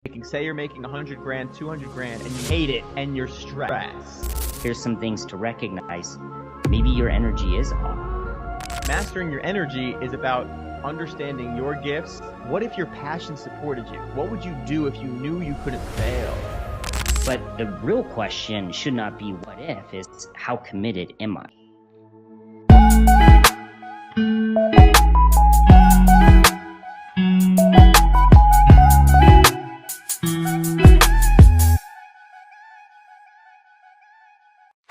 making, say you're making 100 grand, 200 grand, and you hate it and you're stressed. Here's some things to recognize. Maybe your energy is off. Mastering your energy is about understanding your gifts. What if your passion supported you? What would you do if you knew you couldn't fail? But the real question should not be what if, it's how committed am I?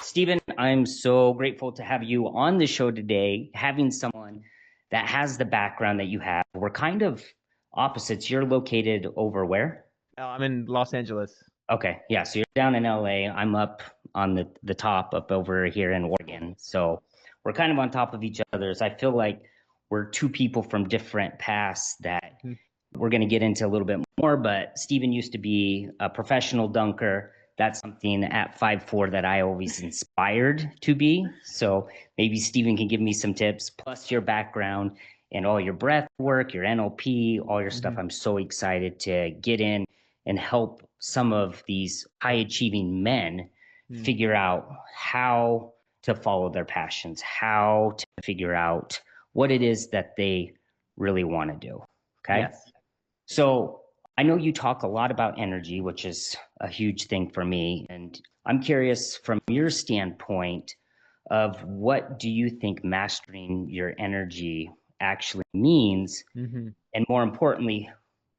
Steven, I'm so grateful to have you on the show today, having someone that has the background that you have. We're kind of opposites. You're located over where? I'm in Los Angeles. Okay, yeah, so you're down in LA. I'm up on the top up over here in Oregon. So we're kind of on top of each other's. I feel like we're two people from different paths that we're going to get into a little bit more, but Steven used to be a professional dunker. That's something at 5'4" that I always inspired to be. So maybe Steven can give me some tips, plus your background and all your breath work, your NLP, all your stuff. I'm so excited to get in and help some of these high achieving men figure out how to follow their passions, how to figure out what it is that they really want to do. Okay. Yes. So I know you talk a lot about energy, which is a huge thing for me. And I'm curious from your standpoint of what do you think mastering your energy actually means? And more importantly,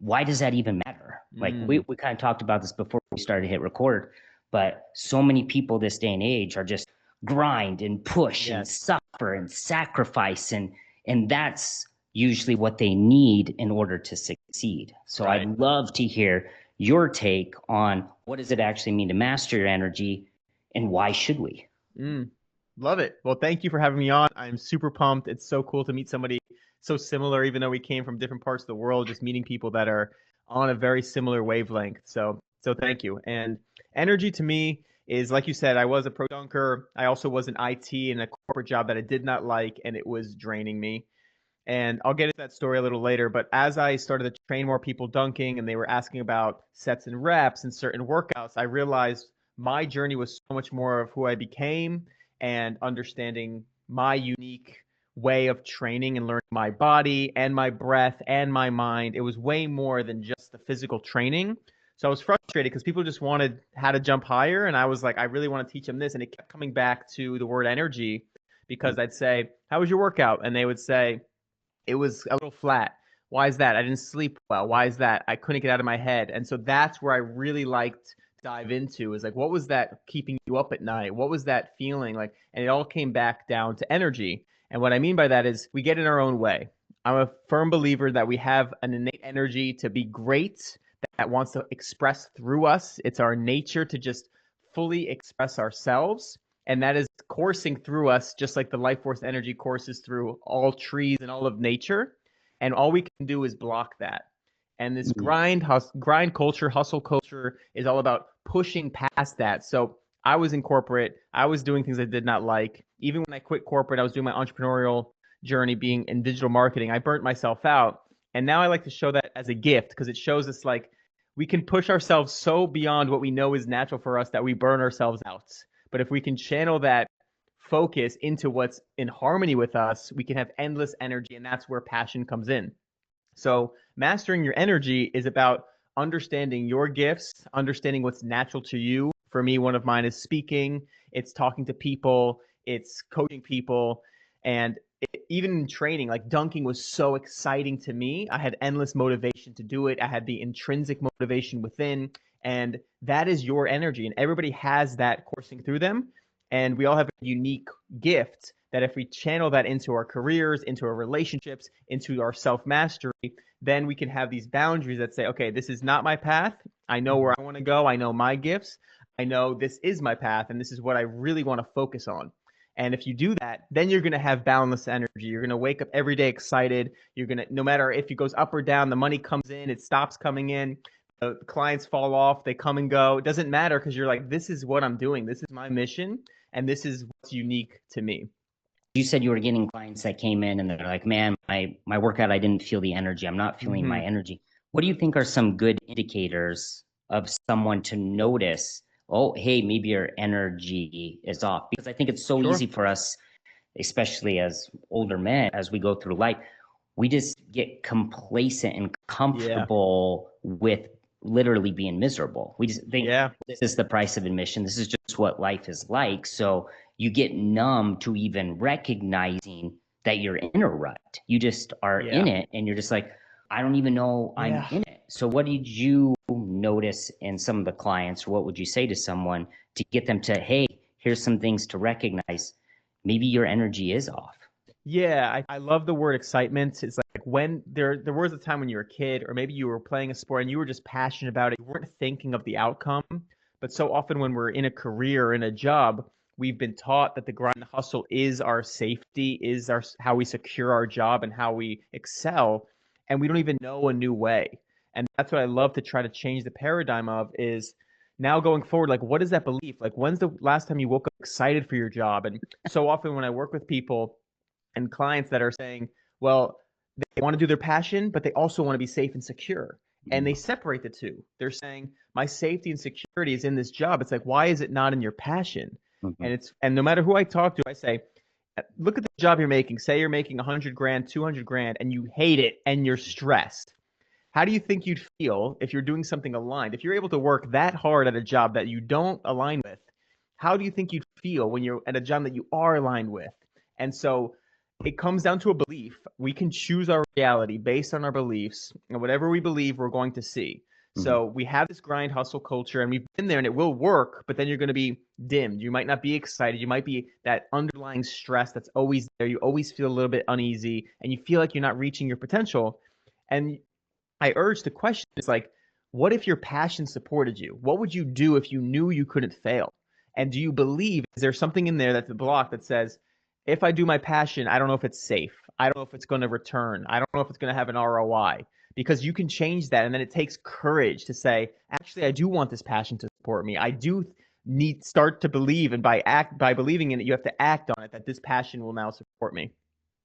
why does that even matter? Like we kind of talked about this before we started to hit record, but so many people this day and age are just grind and push and suffer and sacrifice. And that's usually what they need in order to succeed. So I'd love to hear your take on what does it actually mean to master your energy and why should we? Love it. Well, thank you for having me on. I'm super pumped. It's so cool to meet somebody so similar, even though we came from different parts of the world, just meeting people that are on a very similar wavelength. So thank you. And energy to me is, like you said, I was a pro dunker. I also was in IT in a corporate job that I did not like, and it was draining me. And I'll get into that story a little later. But as I started to train more people dunking and they were asking about sets and reps and certain workouts, I realized my journey was so much more of who I became and understanding my unique way of training and learning my body and my breath and my mind. It was way more than just the physical training. So I was frustrated because people just wanted how to jump higher. And I was like, I really want to teach them this. And it kept coming back to the word energy because I'd say, how was your workout? And they would say, it was a little flat. Why is that? I didn't sleep well. Why is that? I couldn't get out of my head. And so that's where I really liked to dive into, is like, what was that keeping you up at night? What was that feeling like? And it all came back down to energy. And what I mean by that is we get in our own way. I'm a firm believer that we have an innate energy to be great that wants to express through us. It's our nature to just fully express ourselves. And that is coursing through us, just like the life force energy courses through all trees and all of nature. And all we can do is block that. And this grind culture, hustle culture is all about pushing past that. So I was in corporate. I was doing things I did not like. Even when I quit corporate, I was doing my entrepreneurial journey being in digital marketing. I burnt myself out. And now I like to show that as a gift because it shows us like we can push ourselves so beyond what we know is natural for us that we burn ourselves out. But if we can channel that focus into what's in harmony with us, we can have endless energy, and that's where passion comes in. So mastering your energy is about understanding your gifts, understanding what's natural to you. For me, one of mine is speaking. It's talking to people. It's coaching people. And even in training, like dunking was so exciting to me. I had endless motivation to do it. I had the intrinsic motivation within. And that is your energy. And everybody has that coursing through them. And we all have a unique gift that if we channel that into our careers, into our relationships, into our self-mastery, then we can have these boundaries that say, okay, this is not my path. I know where I want to go. I know my gifts. I know this is my path. And this is what I really want to focus on. And if you do that, then you're going to have boundless energy. You're going to wake up every day excited. You're going to, no matter if it goes up or down, the money comes in, it stops coming in. The clients fall off, they come and go. It doesn't matter because you're like, this is what I'm doing. This is my mission. And this is what's unique to me. You said you were getting clients that came in and they're like, man, my workout, I didn't feel the energy. I'm not feeling my energy. What do you think are some good indicators of someone to notice, oh, hey, maybe your energy is off? Because I think it's so easy Sure. for us, especially as older men, as we go through life, we just get complacent and Yeah. comfortable with literally being miserable. We just think Yeah. this is the price of admission. This is just what life is like. So you get numb to even recognizing that you're in a rut. You just are in Yeah. it and you're just like, I don't even know I'm Yeah. in it. So what did you notice in some of the clients, or what would you say to someone to get them to, hey, here's some things to recognize maybe your energy is off. Yeah, I love the word excitement. It's like when there was a time when you were a kid, or maybe you were playing a sport and you were just passionate about it. You weren't thinking of the outcome. But so often when we're in a career or in a job, we've been taught that the grind and hustle is our safety, is our how we secure our job and how we excel, and we don't even know a new way. And that's what I love to try to change the paradigm of is now going forward, like what is that belief? Like when's the last time you woke up excited for your job? And so often when I work with people and clients that are saying, well, they want to do their passion, but they also want to be safe and secure. And they separate the two. They're saying, my safety and security is in this job. It's like, why is it not in your passion? Mm-hmm. And no matter who I talk to, I say, look at the job you're making. Say you're making 100 grand, 200 grand, and you hate it and you're stressed. How do you think you'd feel if you're doing something aligned? If you're able to work that hard at a job that you don't align with, how do you think you'd feel when you're at a job that you are aligned with? And so it comes down to a belief. We can choose our reality based on our beliefs, and whatever we believe, we're going to see. Mm-hmm. So we have this grind hustle culture, and we've been there, and it will work, but then you're going to be dimmed. You might not be excited. You might be that underlying stress that's always there. You always feel a little bit uneasy, and you feel like you're not reaching your potential. And I urge the question is like, what if your passion supported you? What would you do if you knew you couldn't fail? And do you believe, is there something in there that's a block that says, if I do my passion, I don't know if it's safe. I don't know if it's going to return. I don't know if it's going to have an ROI. Because you can change that. And then it takes courage to say, actually, I do want this passion to support me. I do need start to believe. And by believing in it, you have to act on it that this passion will now support me.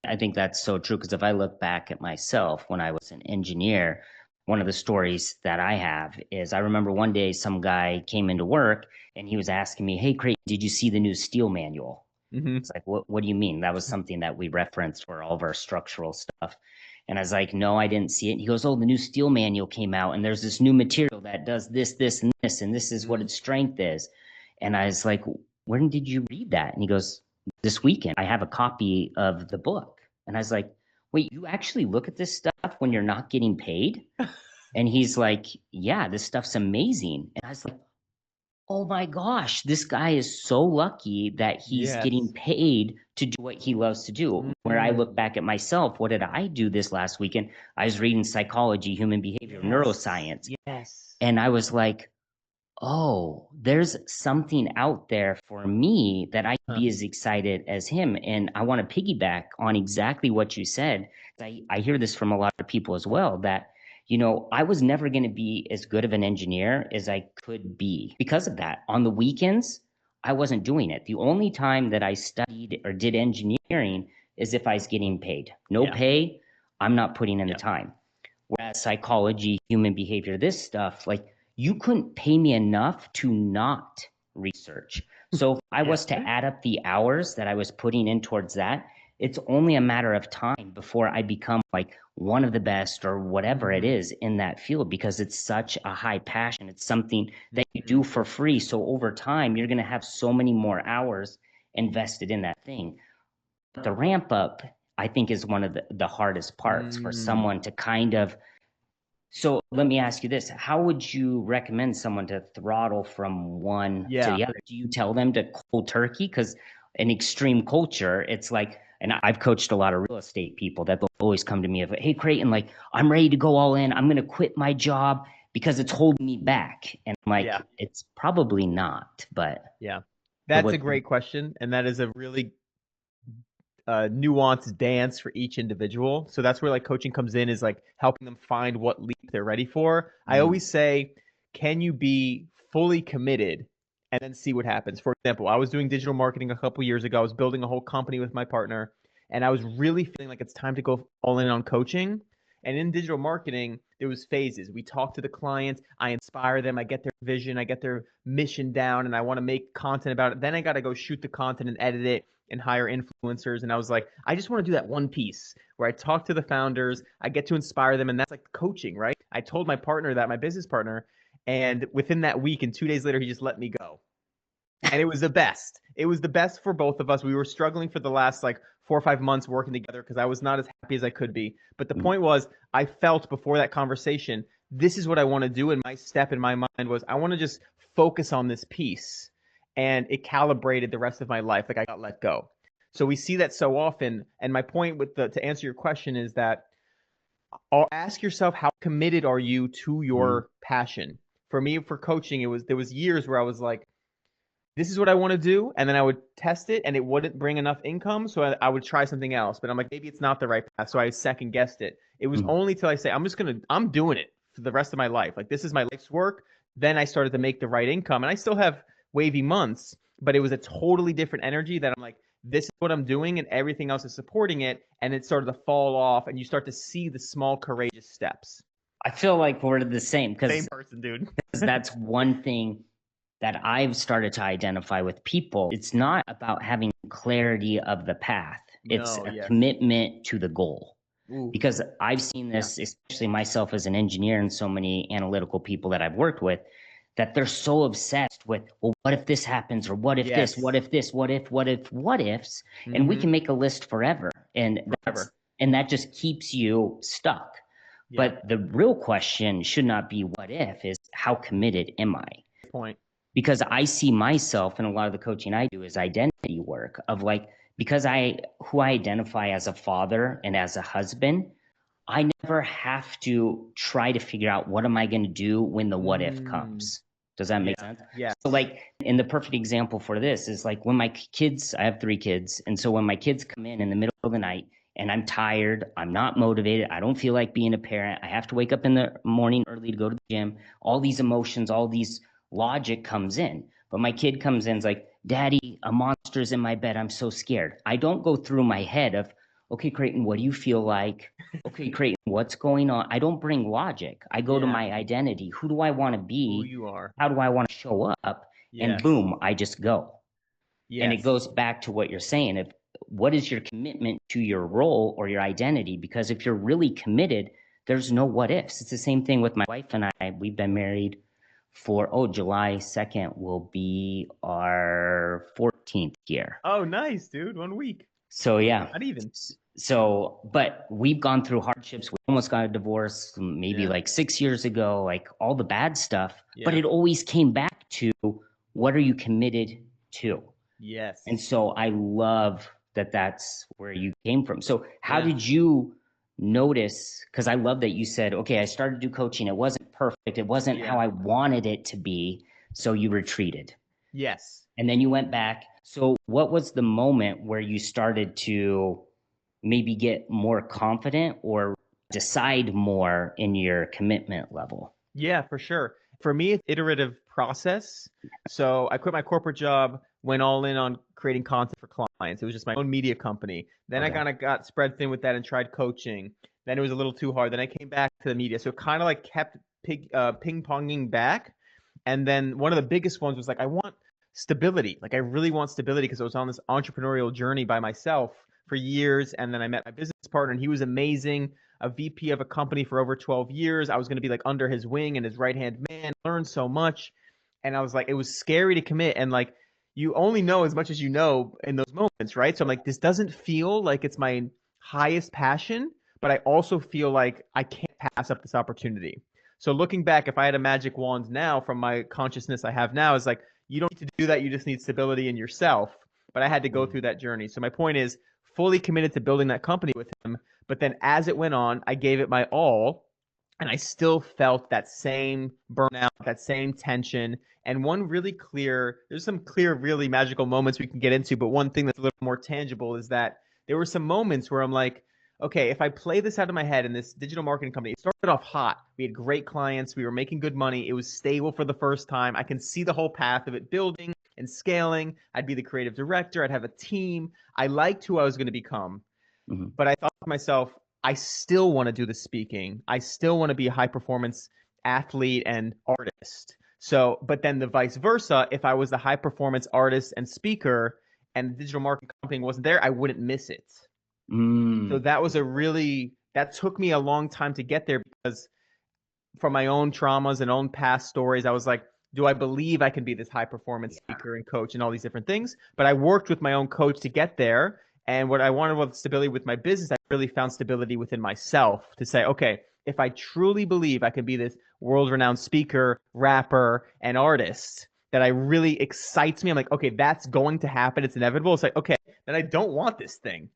I think that's so true because if I look back at myself when I was an engineer, one of the stories that I have is I remember one day some guy came into work and he was asking me, "Hey, Creighton, did you see the new steel manual?" Mm-hmm. It's like, what do you mean? That was something that we referenced for all of our structural stuff. And I was like, no, I didn't see it. And he goes, oh, the new steel manual came out and there's this new material that does this, and this is what its strength is. And I was like, when did you read that? And he goes, this weekend. I have a copy of the book. And I was like, wait, you actually look at this stuff when you're not getting paid? And he's like, yeah, this stuff's amazing. And I was like, oh my gosh, this guy is so lucky that he's getting Yes. paid to do what he loves to do. Where I look Mm. back at myself, what did I do this last weekend? I was reading psychology, human behavior, Yes. neuroscience. Yes. And I was like, oh, there's something out there for me that I can Huh. be as excited as him. And I want to piggyback on exactly what you said. I hear this from a lot of people as well that, I was never going to be as good of an engineer as I could be because of that. On the weekends, I wasn't doing it. The only time that I studied or did engineering is if I was getting paid. No Yeah. pay, I'm not putting in the Yeah. time. Whereas psychology, human behavior, this stuff, like you couldn't pay me enough to not research. So if I Yeah. was to add up the hours that I was putting in towards that, it's only a matter of time before I become like one of the best or whatever it Mm-hmm. is in that field because it's such a high passion. It's something that you Mm-hmm. do for free. So over time, you're going to have so many more hours invested in that thing. But the ramp up, I think, is one of the hardest parts for Mm. someone to kind of so let me ask you this. How would you recommend someone to throttle from one to Yeah. the other? Do you tell them to cold turkey? Because in extreme culture, it's like, and I've coached a lot of real estate people that they'll always come to me of, hey, Creighton, like, I'm ready to go all in. I'm going to quit my job because it's holding me back. And I'm Yeah. like, it's probably not, Yeah. but That's what, a great question. And that is a really nuanced dance for each individual. So that's where like coaching comes in is like helping them find what leap they're ready for. I mm, always say, can you be fully committed and then see what happens? For example, I was doing digital marketing a couple years ago. I was building a whole company with my partner, and I was really feeling like it's time to go all in on coaching. And in digital marketing, there was phases. We talk to the clients, I inspire them, I get their vision, I get their mission down, and I want to make content about it. Then I got to go shoot the content and edit it and hire influencers. And I was like, I just want to do that one piece where I talk to the founders, I get to inspire them, and that's like coaching, right? I told my partner that, my business partner, and within that week and 2 days later, he just let me go. And it was the best. It was the best for both of us. We were struggling for the last like 4 or 5 months working together because I was not as happy as I could be. But the point was, I felt before that conversation, this is what I want to do. And my step in my mind was, I want to just focus on this piece. And it calibrated the rest of my life. Like I got let go. So we see that so often. And my point with to answer your question is that ask yourself, how committed are you to your passion? For me, for coaching, there was years where I was like, this is what I want to do. And then I would test it and it wouldn't bring enough income. So I would try something else. But I'm like, maybe it's not the right path. So I second guessed it. It was only till I say, I'm doing it for the rest of my life. Like, this is my life's work. Then I started to make the right income. And I still have wavy months, but it was a totally different energy that I'm like, this is what I'm doing and everything else is supporting it. And it started to fall off and you start to see the small, courageous steps. I feel like we're the same Same person, dude. because that's one thing that I've started to identify with people. It's not about having clarity of the path. It's a commitment to the goal. Ooh. Because I've seen this, especially myself as an engineer and so many analytical people that I've worked with, that they're so obsessed with, well, what if this happens? Or what if this, what if this, what ifs? And we can make a list forever. And that just keeps you stuck. But the real question should not be what if, is how committed am I? Point. Because I see myself, and a lot of the coaching I do is identity work of like, because who I identify as a father and as a husband, I never have to try to figure out what am I going to do when the what if comes. Does that make sense? Yeah. So like, and the perfect example for this is like when my kids, I have 3 kids. And so when my kids come in the middle of the night and I'm tired, I'm not motivated, I don't feel like being a parent, I have to wake up in the morning early to go to the gym, all these emotions, all these logic comes in. But my kid comes in and is like, Daddy, a monster's in my bed, I'm so scared. I don't go through my head of, okay, Creighton, what do you feel like? Okay, Creighton, what's going on? I don't bring logic. I go to my identity. Who do I want to be? Who you are. How do I want to show up? And boom, I just go. And it goes back to what you're saying. What is your commitment to your role or your identity? Because if you're really committed, there's no what ifs. It's the same thing with my wife and I. We've been married for, July 2nd will be our 14th year. Oh, nice, dude. 1 week. So yeah. Not even. So, but we've gone through hardships. We almost got a divorce maybe like 6 years ago, like all the bad stuff. But it always came back to, what are you committed to? Yes. And so I love that that's where you came from. So how did you notice, because I love that you said, okay, I started to do coaching. It wasn't perfect. It wasn't how I wanted it to be. So you retreated. Yes. And then you went back. So what was the moment where you started to maybe get more confident or decide more in your commitment level? Yeah, for sure. For me, it's iterative process. So I quit my corporate job, went all in on creating content for clients. It was just my own media company. Then I kind of got spread thin with that and tried coaching. Then it was a little too hard. Then I came back to the media. So it kind of like kept ping-ponging back. And then one of the biggest ones was like, I want stability. Like I really want stability because I was on this entrepreneurial journey by myself for years. And then I met my business partner and he was amazing. A VP of a company for over 12 years. I was going to be like under his wing and his right-hand man, learned so much. And I was like, it was scary to commit. And like, you only know as much as you know in those moments, right? So I'm like, this doesn't feel like it's my highest passion, but I also feel like I can't pass up this opportunity. So looking back, if I had a magic wand now from my consciousness I have now, is like, you don't need to do that. You just need stability in yourself. But I had to go through that journey. So my point is, fully committed to building that company with him. But then as it went on, I gave it my all. And I still felt that same burnout, that same tension. And there's some clear, really magical moments we can get into. But one thing that's a little more tangible is that there were some moments where I'm like, okay, if I play this out of my head in this digital marketing company, it started off hot. We had great clients. We were making good money. It was stable for the first time. I can see the whole path of it building and scaling. I'd be the creative director. I'd have a team. I liked who I was going to become. But I thought to myself, I still want to do the speaking. I still want to be a high performance athlete and artist. So, but then the vice versa, if I was the high performance artist and speaker and the digital marketing company wasn't there, I wouldn't miss it. So that was a really, that took me a long time to get there because from my own traumas and own past stories, I was like, do I believe I can be this high performance Yeah. speaker and coach and all these different things? But I worked with my own coach to get there. And what I wanted was stability with my business. I really found stability within myself to say, okay, if I truly believe I can be this world renowned speaker, rapper, and artist that I really excites me, I'm like, okay, that's going to happen. It's inevitable. It's like, okay, then I don't want this thing.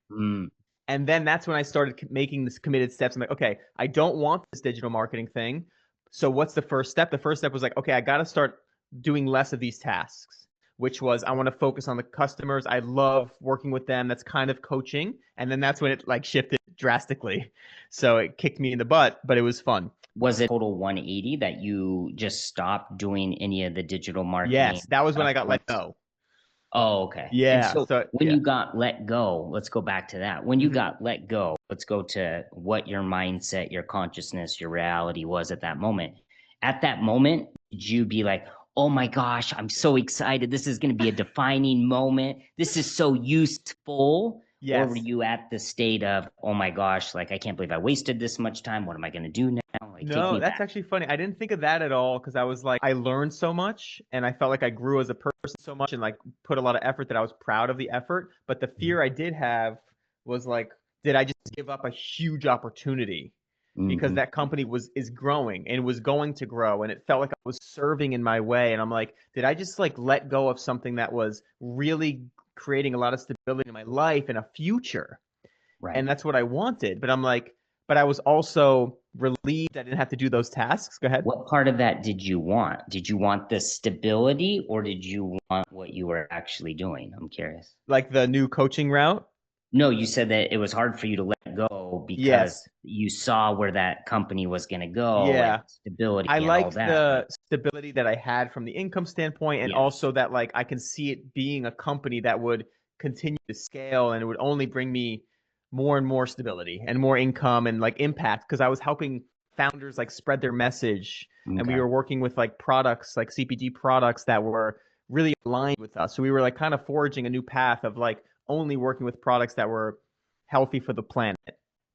And then that's when I started making this committed steps. I'm like, okay, I don't want this digital marketing thing. So what's the first step? The first step was like, okay, I got to start doing less of these tasks, which was I want to focus on the customers. I love working with them. That's kind of coaching. And then that's when it like shifted drastically. So it kicked me in the butt, but it was fun. Was it total 180 that you just stopped doing any of the digital marketing Yes, that was when stuff? I got let go. Oh, okay. And Yeah. so So when yeah. you got let go, let's go back to that. When you Mhm. got let go, let's go to what your mindset, your consciousness, your reality was at that moment. At that moment, did you be like, oh my gosh, I'm so excited. This is going to be a defining moment. This is so useful. Or were Yes. you at the state of, oh my gosh, like, I can't believe I wasted this much time. What am I going to do now? Like, take No, me that's back. actually funny. I didn't think of that at all because I was like, I learned so much and I felt like I grew as a person so much and like put a lot of effort that I was proud of the effort. But the fear I did have was like, did I just give up a huge opportunity? Because Mm-hmm. that company is growing and was going to grow and it felt like I was serving in my way. And I'm like, did I just like let go of something that was really creating a lot of stability in my life and a future? Right. And that's what I wanted. But I'm like, but I was also relieved I didn't have to do those tasks. Go ahead. What part of that did you want? Did you want the stability or did you want what you were actually doing? I'm curious. Like the new coaching route. No, you said that it was hard for you to let go because Yes. you saw where that company was going to go and Yeah. stability I and all liked that. But the stability that I had from the income standpoint and yes, also that like I can see it being a company that would continue to scale and it would only bring me more and more stability and more income and like impact because I was helping founders like spread their message and we okay, were working with like products like CPG products that were really aligned with us. So we were like kind of forging a new path of like only working with products that were healthy for the planet.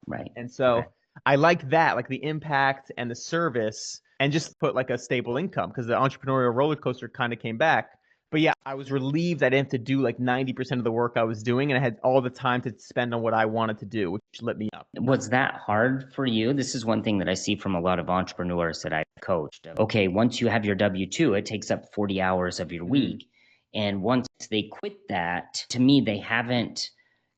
right, And okay. so I like that, like the impact and the service, and just put like a stable income because the entrepreneurial roller coaster kind of came back. But yeah, I was relieved I didn't have to do like 90% of the work I was doing, and I had all the time to spend on what I wanted to do, which lit me up. Was that hard for you? This is one thing that I see from a lot of entrepreneurs that I've coached. Okay, once you have your W-2, it takes up 40 hours of your Mm, week. And once they quit that, to me, they haven't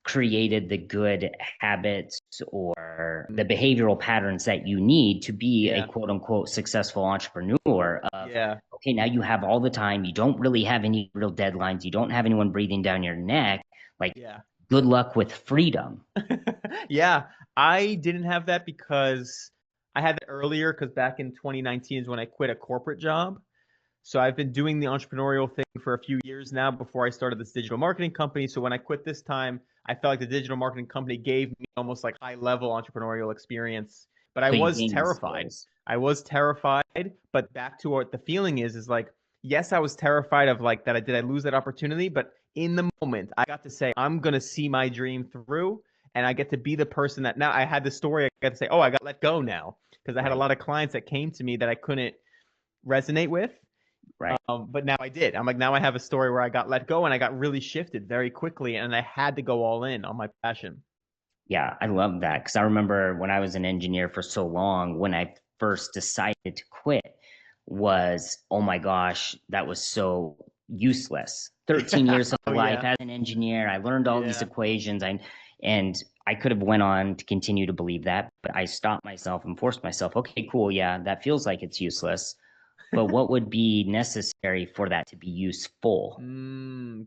created the good habits or the mm, behavioral patterns that you need to be a yeah, quote unquote successful entrepreneur of, yeah, okay, now you have all the time. You don't really have any real deadlines. You don't have anyone breathing down your neck. Like, yeah. good luck with freedom. Yeah, I didn't have that because I had it earlier because back in 2019 is when I quit a corporate job. So I've been doing the entrepreneurial thing for a few years now before I started this digital marketing company. So when I quit this time, I felt like the digital marketing company gave me almost like high level entrepreneurial experience. But I So you was gain the terrified. skills. I was terrified, but back to what the feeling is like, yes, I was terrified of like that I lose that opportunity, but in the moment I got to say I'm gonna see my dream through and I get to be the person that now I had the story, I got to say, oh, I got let go now. Because I had a Right, lot of clients that came to me that I couldn't resonate with. right. But now I did. I'm like, now I have a story where I got let go and I got really shifted very quickly and I had to go all in on my passion. Yeah, I love that because I remember when I was an engineer for so long, when I first decided to quit, was oh my gosh, that was so useless. 13 Yeah. years of Oh life yeah. as an engineer, I learned all these Yeah. equations. And I could have went on to continue to believe that, but I stopped myself and forced myself. Okay, cool. Yeah, that feels like it's useless, but what would be necessary for that to be useful?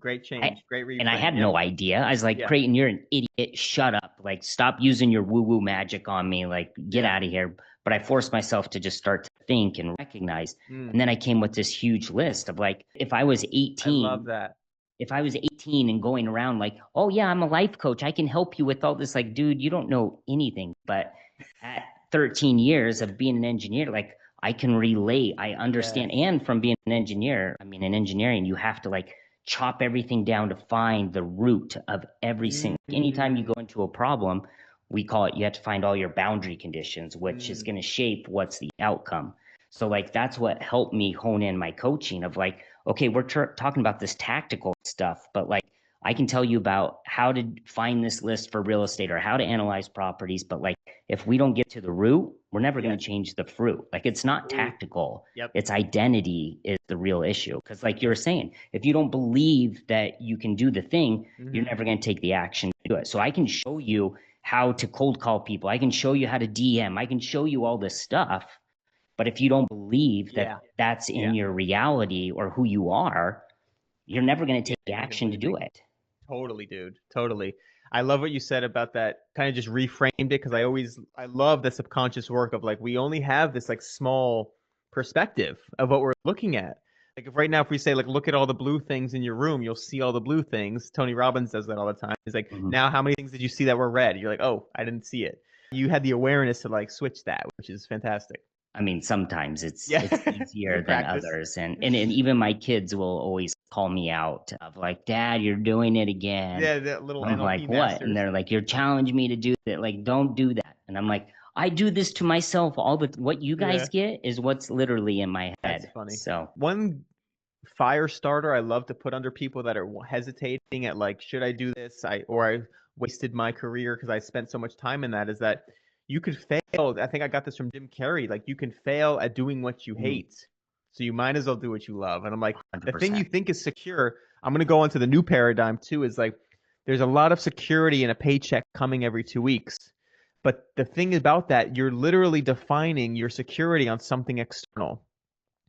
Great I, change. Great and I reframe. had Yep. no idea. I was like, Yeah. Creighton, you're an idiot. Shut up. Like, stop using your woo woo magic on me. Like, get Yeah. out of here. But I forced myself to just start to think and recognize. Mm, And then I came with this huge list of like, if I was I love 18, that. if I was 18 and going around like, oh yeah, I'm a life coach, I can help you with all this. Like, dude, you don't know anything. But at 13 years of being an engineer, like I can relate, I understand. Yes. And from being an engineer, I mean, in engineering, you have to like chop everything down to find the root of every single. Anytime you Mm, go into a problem, we call it, you have to find all your boundary conditions, which is mm, going to shape what's the outcome. So like that's what helped me hone in my coaching of like, okay, we're talking about this tactical stuff, but like I can tell you about how to find this list for real estate or how to analyze properties, but like if we don't get to the root, we're never going yes. to change the fruit. Like it's not Ooh, tactical. yep. It's identity is the real issue. Because like you were saying, if you don't believe that you can do the thing, you're Hmm. never going to take the action to do it. So I can show you how to cold call people. I can show you how to DM. I can show you all this stuff. But if you don't believe that Yeah. that's in Yeah. your reality or who you are, you're never going to Yeah. take the action to do Completely. it. Totally, dude. Totally. I love what you said about that. Kind of just reframed it because I love the subconscious work of like we only have this like small perspective of what we're looking at. Like if right now if we say like look at all the blue things in your room, you'll see all the blue things. Tony Robbins does that all the time. He's like, Mm-hmm. now how many things did you see that were red? You're like, oh, I didn't see it. You had the awareness to like switch that, which is fantastic. I mean, sometimes it's Yeah. it's It's a easier than practice. others, and even my kids will always call me out of like, Dad, you're doing it again. Yeah, that little I'm NLP like, what? And masters. they're like, you're challenging me to do that. Like, don't do that. And I'm like, I do this to myself. All the what you Yeah, guys get is what's literally in my that's head. funny. So One fire starter I love to put under people that are hesitating at like, should I do this? I wasted my career because I spent so much time in that is that you could fail. I think I got this from Jim Carrey. Like you can fail at doing what you hate. So you might as well do what you love. And I'm like, the thing 100%. you think is secure, I'm gonna go into the new paradigm too, is like there's a lot of security in a paycheck coming every 2 weeks. But the thing about that, you're literally defining your security on something external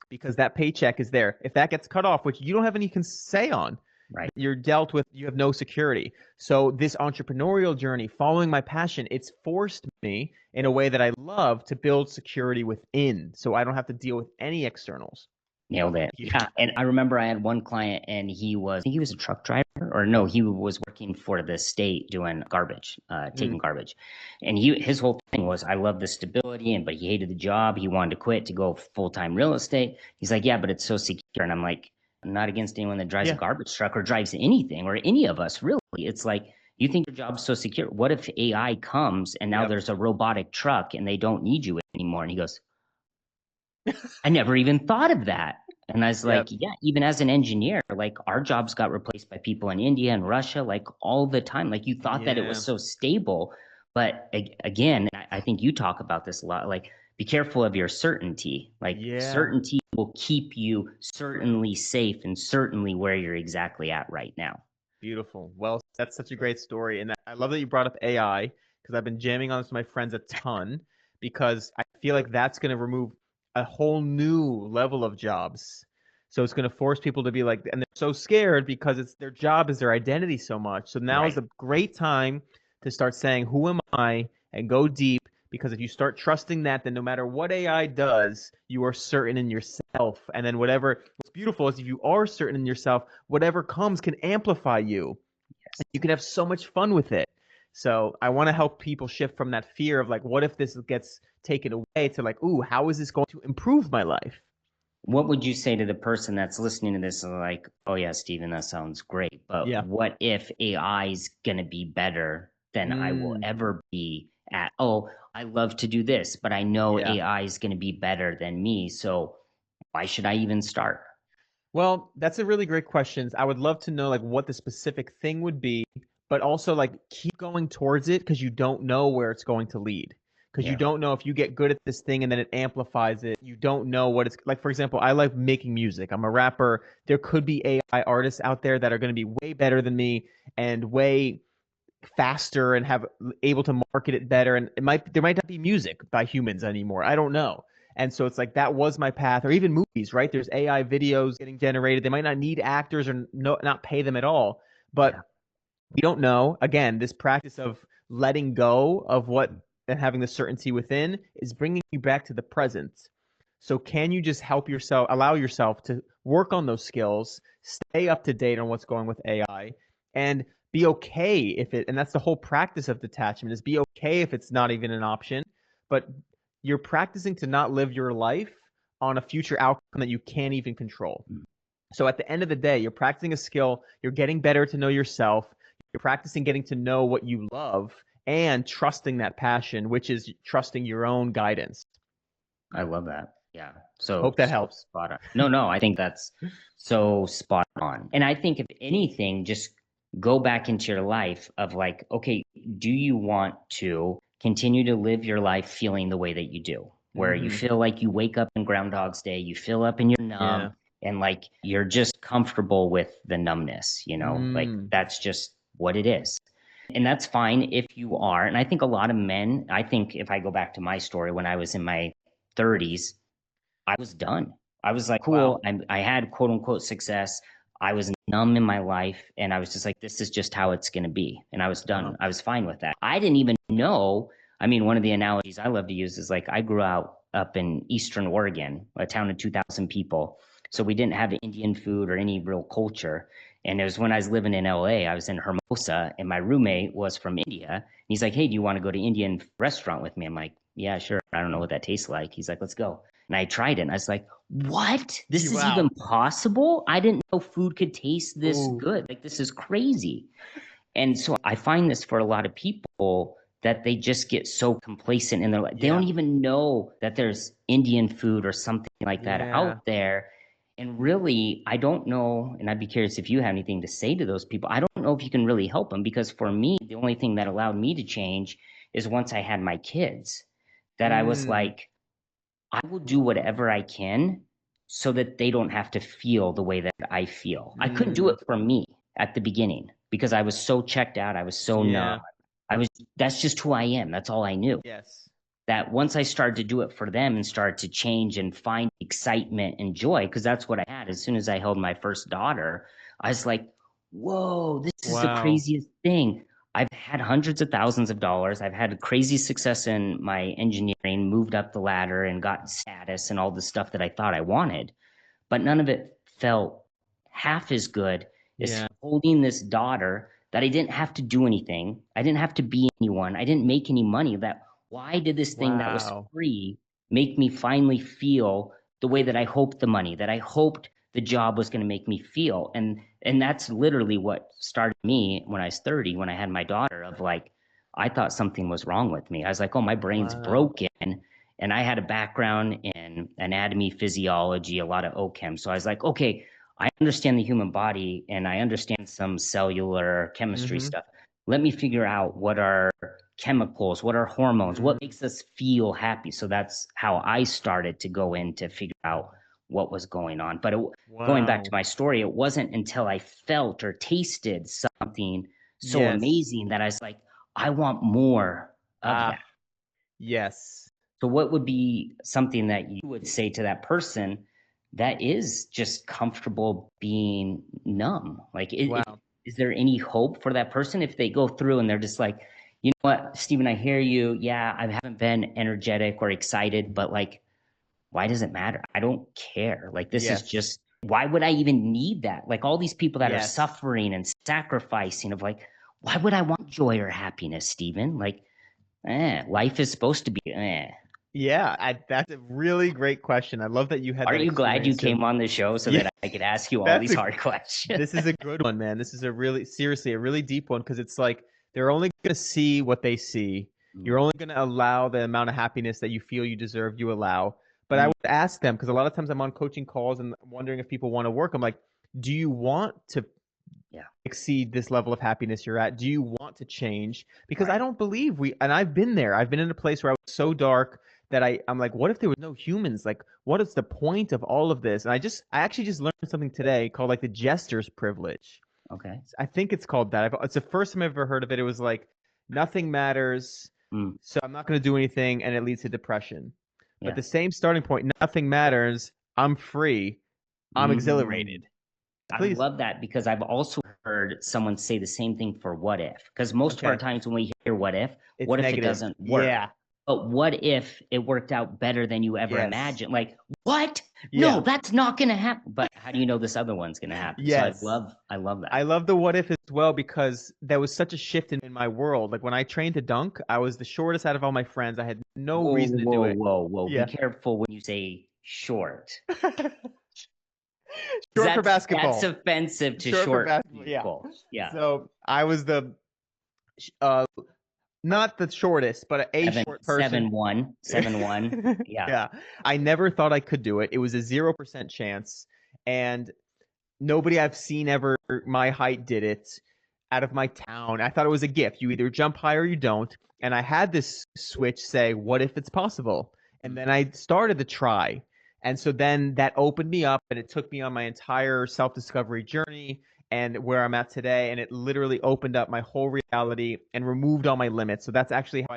because that paycheck is there. If that gets cut off, which you don't have any say on, Right. you're dealt with, you have no security. So this entrepreneurial journey, following my passion, it's forced me in a way that I love to build security within so I don't have to deal with any externals. Nailed it. Yeah. Yeah. And I remember I had one client and I think he was a truck driver or no, he was working for the state doing garbage, Mm, taking garbage. And his whole thing was, I love the stability but he hated the job. He wanted to quit to go full-time real estate. He's like, yeah, but it's so secure. And I'm like, I'm not against anyone that drives a yeah. garbage truck or drives anything or any of us really. It's like, you think your job's so secure. What if AI comes and now Yep. there's a robotic truck and they don't need you anymore? And he goes, I never even thought of that. And I was like, Yep. yeah, even as an engineer, like our jobs got replaced by people in India and Russia, like all the time. Like you thought that it was Yeah. so stable. But again, I think you talk about this a lot. Like, be careful of your certainty. Like, Yeah. certainty will keep you certainly safe and certainly where you're exactly at right now. Beautiful. Well, that's such a great story. And I love that you brought up AI because I've been jamming on this with my friends a ton because I feel like that's going to remove a whole new level of jobs. So it's going to force people to be like, and they're so scared because it's their job is their identity so much. So now is Right. a great time to start saying, who am I? And go deep because if you start trusting that, then no matter what AI does, you are certain in yourself. And then what's beautiful is if you are certain in yourself, whatever comes can amplify you. Yes. You can have so much fun with it. So I want to help people shift from that fear of like, what if this gets taken away to like, ooh, how is this going to improve my life? What would you say to the person that's listening to this and like, oh yeah, Steven, that sounds great, but Yeah. what if AI is gonna be better than I will Mm, ever be at? Oh, I love to do this, but I know yeah. AI is gonna be better than me, so why should I even start? Well, that's a really great question. I would love to know like what the specific thing would be, but also like keep going towards it because you don't know where it's going to lead. Because you Yeah. don't know if you get good at this thing and then it amplifies it. You don't know what it's like. For example, I like making music. I'm a rapper. There could be AI artists out there that are going to be way better than me and way faster and have able to market it better. And there might not be music by humans anymore. I don't know. And so it's like that was my path, or even movies, right? There's AI videos getting generated. They might not need actors or not pay them at all, Yeah. but we don't know. Again, this practice of letting go of what and having the certainty within is bringing you back to the present. So can you just allow yourself to work on those skills, stay up to date on what's going with AI, and be okay if and that's the whole practice of detachment, is be okay if it's not even an option, but you're practicing to not live your life on a future outcome that you can't even control. So at the end of the day, you're practicing a skill, you're getting better to know yourself, you're practicing getting to know what you love and trusting that passion, which is trusting your own guidance. I love that. Yeah. So Hope that helps. spot on. No, I think that's so spot on. And I think if anything, just go back into your life of like, okay, do you want to continue to live your life feeling the way that you do, where you feel like you wake up in Groundhog's Day, you feel up and you're numb, Yeah. and like you're just comfortable with the numbness, like that's just what it is. And that's fine if you are. And I think a lot of men, I think if I go back to my story when I was in my 30s, I was done. I was like, Wow. cool. I had quote unquote success. I was numb in my life. And I was just like, this is just how it's going to be. And I was done. Wow. I was fine with that. I didn't even know. I mean, one of the analogies I love to use is like, I grew up in Eastern Oregon, a town of 2,000 people. So we didn't have Indian food or any real culture. And it was when I was living in LA, I was in Hermosa, and my roommate was from India. And he's like, hey, do you want to go to Indian restaurant with me? I'm like, yeah, sure. I don't know what that tastes like. He's like, let's go. And I tried it and I was like, what? This is Wow. even possible? I didn't know food could taste this Ooh. good. Like, this is crazy. And so I find this for a lot of people that they just get so complacent in their life. They Yeah. don't even know that there's Indian food or something like that Yeah. out there. And really, I don't know, and I'd be curious if you have anything to say to those people. I don't know if you can really help them, because for me, the only thing that allowed me to change is once I had my kids, that I was Mm. like, I will do whatever I can so that they don't have to feel the way that I feel. I couldn't do Mm. it for me at the beginning because I was so checked out. I was so numb. Yeah. That's just who I am. That's all I knew. Yes. That once I started to do it for them and started to change and find excitement and joy, because that's what I had. As soon as I held my first daughter, I was like, whoa, this is the Wow. craziest thing. I've had hundreds of thousands of dollars. I've had crazy success in my engineering, moved up the ladder and got status and all the stuff that I thought I wanted. But none of it felt half as good as Yeah. holding this daughter that I didn't have to do anything. I didn't have to be anyone. I didn't make any money. That why did this thing that was Wow. free make me finally feel the way that I hoped the money, that I hoped the job was going to make me feel? And that's literally what started me when I was 30, when I had my daughter, of like, I thought something was wrong with me. I was like, oh, my brain's Wow. broken. And I had a background in anatomy, physiology, a lot of OChem. So I was like, okay, I understand the human body and I understand some cellular chemistry Mm-hmm. stuff. Let me figure out what are chemicals, what are hormones, what makes us feel happy. So that's how I started to go in to figure out what was going on. But going back to Wow. my story, it wasn't until I felt or tasted something so Yes. amazing that I was like, I want more of that. Ah, yes. So, what would be something that you would say to that person that is just comfortable being numb? Like, Wow. is there any hope for that person if they go through and they're just like, you know what, Steven, I hear you. Yeah, I haven't been energetic or excited, but like, why does it matter? I don't care. Like, this is Yes. just, why would I even need that? Like, all these people that are Yes. suffering and sacrificing, of like, why would I want joy or happiness, Steven? Like, life is supposed to be, Yeah, that's a really great question. I love that you had that Aren't you glad you experience of, came on the show so yeah, that I could ask you all that's these a hard questions? this is a good one, man. This is seriously, a really deep one, because it's like they're only going to see what they see. You're Mm, only going to allow the amount of happiness that you feel you deserve, you allow. But I mm, would ask them, because a lot of times I'm on coaching calls and I'm wondering if people want to work. I'm like, do you want to yeah, exceed this level of happiness you're at? Do you want to change? Because I right. don't believe and I've been there. I've been in a place where I was so dark that I'm like, what if there was no humans? Like, what is the point of all of this? And I actually just learned something today called like the jester's privilege. Okay. I think it's called that. It's the first time I've ever heard of it. It was like, nothing matters, Mm, so I'm not going to do anything, and it leads to depression. But yeah. the same starting point, nothing matters, I'm free, I'm Mm. exhilarated. I Please. love that because I've also heard someone say the same thing for what if. Because most of our Okay. times when we hear It's what if it negative. doesn't work? Yeah. but what if it worked out better than you ever Yes. imagined? Like, what? No, Yeah. that's not gonna happen. But how do you know this other one's gonna happen? So Yes. I love that. I love the what if as well because there was such a shift in my world. Like when I trained to dunk, I was the shortest out of all my friends. I had no Whoa, reason to do whoa, it. whoa, whoa. Be Yeah. careful when you say short. Short for That's basketball. offensive to Short for short basketball. Yeah. people. Yeah. So I was the uh not the shortest, but a short person. 7'1". Yeah. Yeah. I never thought I could do it. It was a 0% chance. And nobody I've seen ever my height did it out of my town. I thought it was a gift. You either jump high or you don't. And I had this switch say, what if it's possible? And then I started to try. And so then that opened me up and it took me on my entire self discovery journey and where I'm at today. And it literally opened up my whole reality and removed all my limits. So that's actually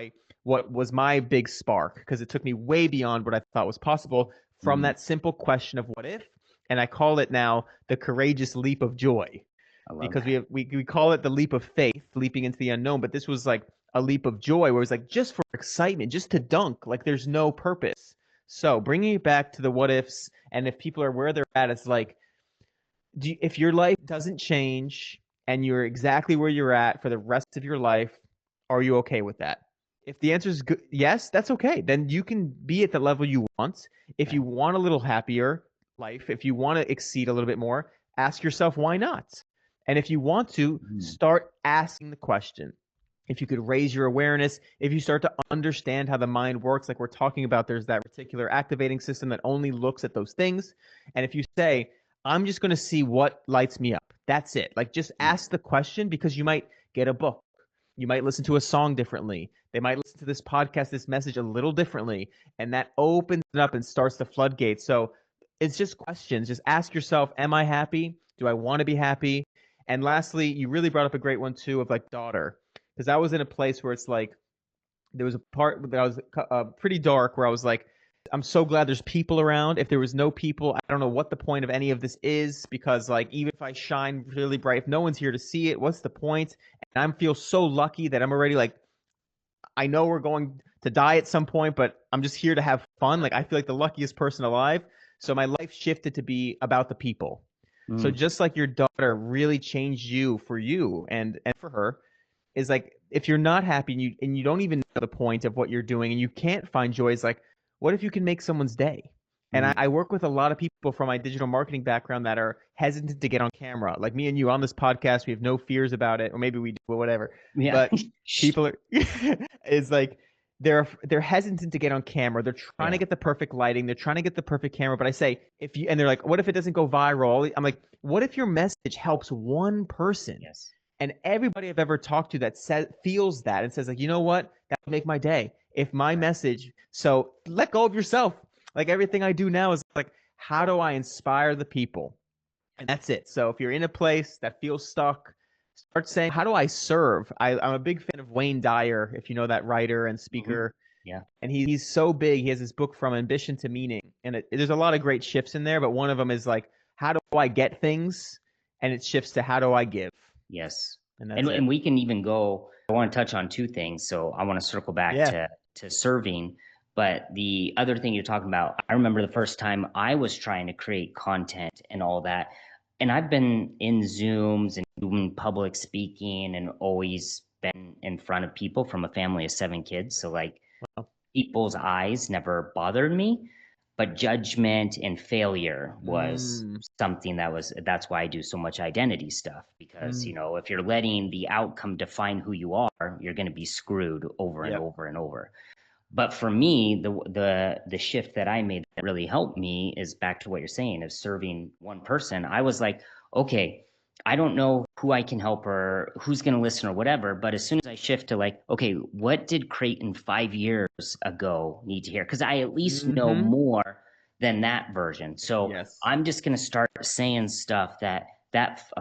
what was my big spark because it took me way beyond what I thought was possible from Mm, that simple question of what if. And I call it now the courageous leap of joy I love because that. we call it the leap of faith, leaping into the unknown. But this was like a leap of joy where it was like just for excitement, just to dunk, like there's no purpose. So bringing it back to the what ifs, and if people are where they're at, it's like, if your life doesn't change and you're exactly where you're at for the rest of your life, are you okay with that? If the answer is yes, that's okay. Then you can be at the level you want. If Right. you want a little happier life, if you want to exceed a little bit more, ask yourself why not. And if you want to, Mm, start asking the question. If you could raise your awareness, if you start to understand how the mind works, like we're talking about, there's that reticular activating system that only looks at those things. And if you say, I'm just going to see what lights me up, that's it. Like just mm, ask the question because you might get a book. You might listen to a song differently. They might listen to this podcast, this message a little differently. And that opens it up and starts the floodgates. So it's just questions. Just ask yourself, am I happy? Do I want to be happy? And lastly, you really brought up a great one too of like daughter because I was in a place where it's like there was a part that I was pretty dark where I was like, I'm so glad there's people around. If there was no people, I don't know what the point of any of this is because like even if I shine really bright, if no one's here to see it, what's the point? And I feel so lucky that I'm already like, I know we're going to die at some point, but I'm just here to have fun. Like I feel like the luckiest person alive. So my life shifted to be about the people. So mm. just like your daughter really changed you for you and for her, is like if you're not happy and you don't even know the point of what you're doing and you can't find joy, it's like what if you can make someone's day? And Mm. I work with a lot of people from my digital marketing background that are hesitant to get on camera. Like me and you on this podcast, we have no fears about it, or maybe we do, or whatever. Yeah. But people are is like they're hesitant to get on camera. They're trying to Yeah. get the perfect lighting. They're trying to get the perfect camera. But I say if you and they're like, what if it doesn't go viral? I'm like, what if your message helps one person? Yes. And everybody I've ever talked to that says feels that and says like, you know what, that would make my day. If my Right. message, so let go of yourself. Like everything I do now is like, how do I inspire the people? And that's it. So if you're in a place that feels stuck, start saying, how do I serve? I'm a big fan of Wayne Dyer, if you know that writer and Hmm. speaker. Yeah. And he's so big. He has this book From Ambition to Meaning. And there's a lot of great shifts in there, but one of them is like, how do I get things? And it shifts to how do I give? Yes. And that's it. And we can even go, I want to touch on two things. So I want to circle back Yeah. to serving. But the other thing you're talking about, I remember the first time I was trying to create content and all that. And I've been in Zooms and doing public speaking and always been in front of people from a family of 7 kids. So like Well, people's eyes never bothered me, but judgment and failure was mm, something that's why I do so much identity stuff because, mm, if you're letting the outcome define who you are, you're going to be screwed over and yep. over and over. But for me, the shift that I made that really helped me is back to what you're saying of serving one person. I was like, okay, I don't know who I can help or who's going to listen or whatever. But as soon as I shift to like, okay, what did Creighton 5 years ago need to hear? Because I at least know Mm-hmm. more than that version. So Yes. I'm just going to start saying stuff that